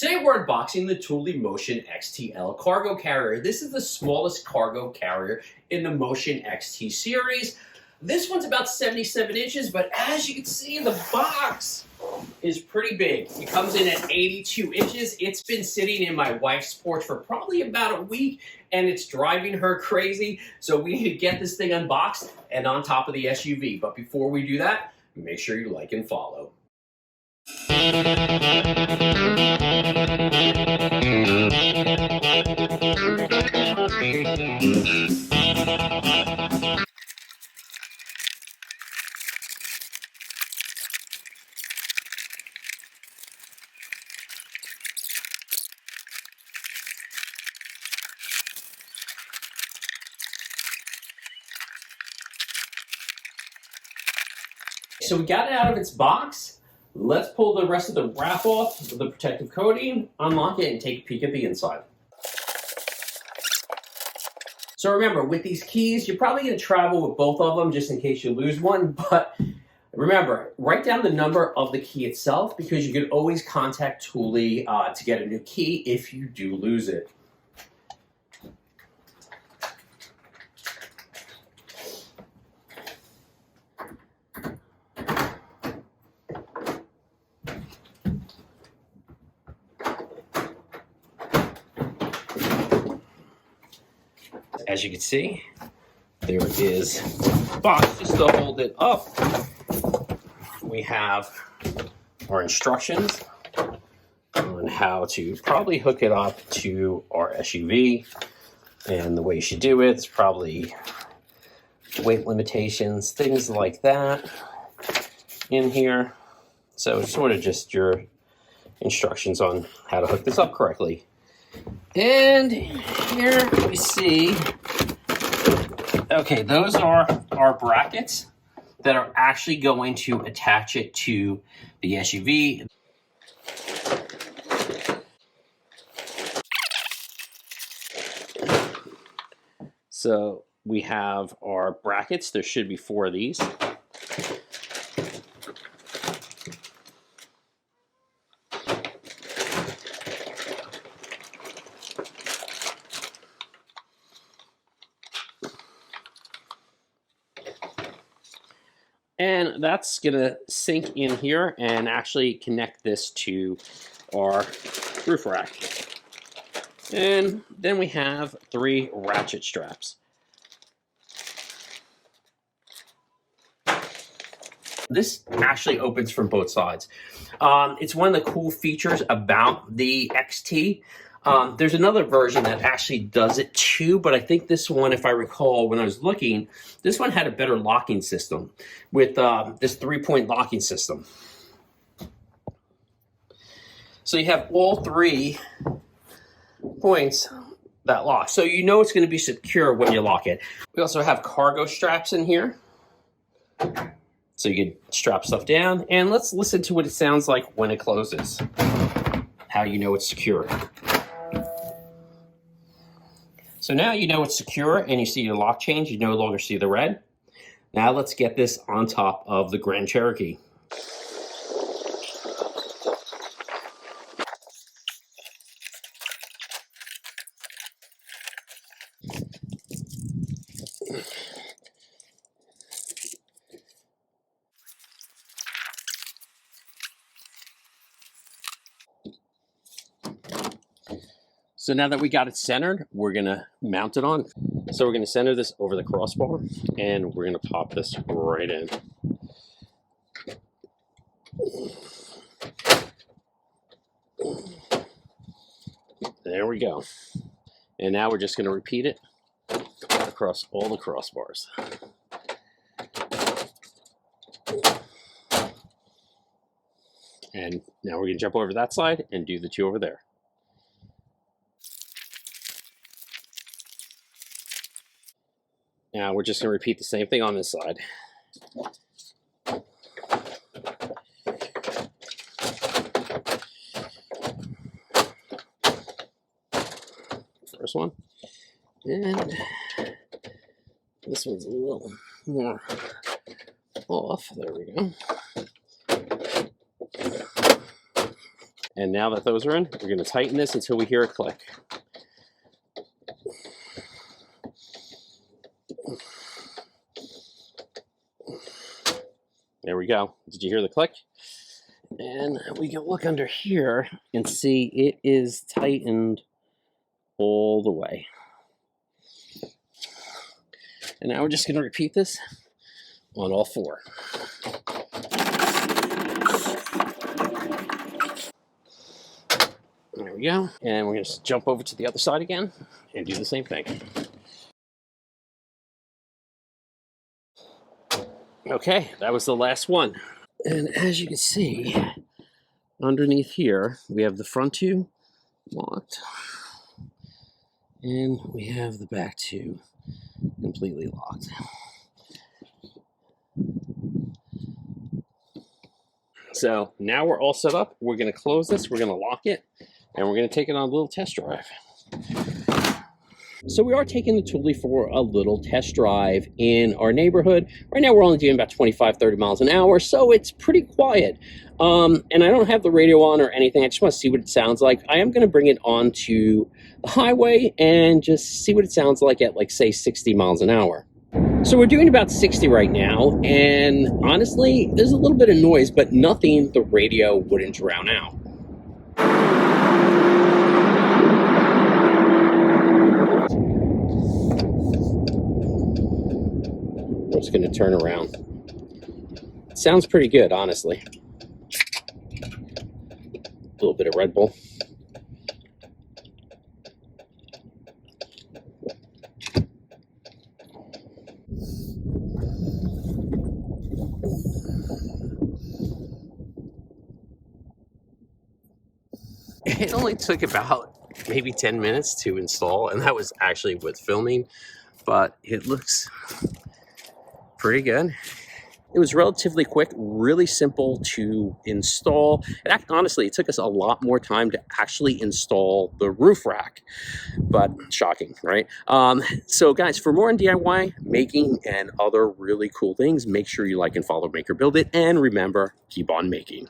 Today we're unboxing the Thule Motion XT L cargo carrier. This is the smallest cargo carrier in the Motion XT series. This one's about 77 inches, but as you can see, the box is pretty big. It comes in at 82 inches. It's been sitting in my wife's porch for probably about a week, and it's driving her crazy. So we need to get this thing unboxed and on top of the SUV. But before we do that, make sure you like and follow. So we got it out of its box. Let's pull the rest of the wrap off, the protective coating, unlock it, and take a peek at the inside. So remember, with these keys, you're probably going to travel with both of them just in case you lose one. But remember, write down the number of the key itself because you can always contact Thule to get a new key if you do lose it. As you can see, there is a box just to hold it up. We have our instructions on how to probably hook it up to our SUV, and the way you should do it is probably weight limitations, things like that in here. So it's sort of just your instructions on how to hook this up correctly. And here we see, okay, those are our brackets that are actually going to attach it to the SUV. So we have our brackets. There should be 4 of these. And that's going to sink in here and actually connect this to our roof rack. And then we have 3 ratchet straps. This actually opens from both sides. It's one of the cool features about the XT. There's another version that actually does it too, but I think this one, if I recall when I was looking, this one had a better locking system with this 3-point locking system. So you have all 3 points that lock. So you know it's going to be secure when you lock it. We also have cargo straps in here. So you can strap stuff down. And let's listen to what it sounds like when it closes. How you know it's secure. So now you know it's secure and you see your lock change. You no longer see the red. Now let's get this on top of the Grand Cherokee. So now that we got it centered, we're gonna mount it on. So we're gonna center this over the crossbar and we're gonna pop this right in. There we go. And now we're just gonna repeat it across all the crossbars. And now we're gonna jump over that side and do the 2 over there. Now we're just going to repeat the same thing on this side. First one. And this one's a little more off. There we go. And now that those are in, we're going to tighten this until we hear a click. There we go. Did you hear the click? And we can look under here and see it is tightened all the way. And now we're just going to repeat this on all four. There we go. And we're going to jump over to the other side again and do the same thing. Okay, that was the last one. And as you can see, underneath here, we have the front two locked. And we have the back two completely locked. So now we're all set up. We're going to close this, we're going to lock it, and we're going to take it on a little test drive. So we are taking the Thule for a little test drive in our neighborhood. Right now we're only doing about 25, 30 miles an hour, so it's pretty quiet. And I don't have the radio on or anything. I just want to see what it sounds like. I am going to bring it onto the highway and just see what it sounds like at, like, say, 60 miles an hour. So we're doing about 60 right now, and honestly, there's a little bit of noise, but nothing the radio wouldn't drown out. I'm just going to turn around. It sounds pretty good, honestly. A little bit of Red Bull. It only took about maybe 10 minutes to install, and that was actually with filming, but it looks pretty good. It was relatively quick, really simple to install. Honestly, it took us a lot more time to actually install the roof rack, but shocking, right? So guys, for more on DIY, making, and other really cool things, make sure you like and follow Make or Build It, and remember, keep on making.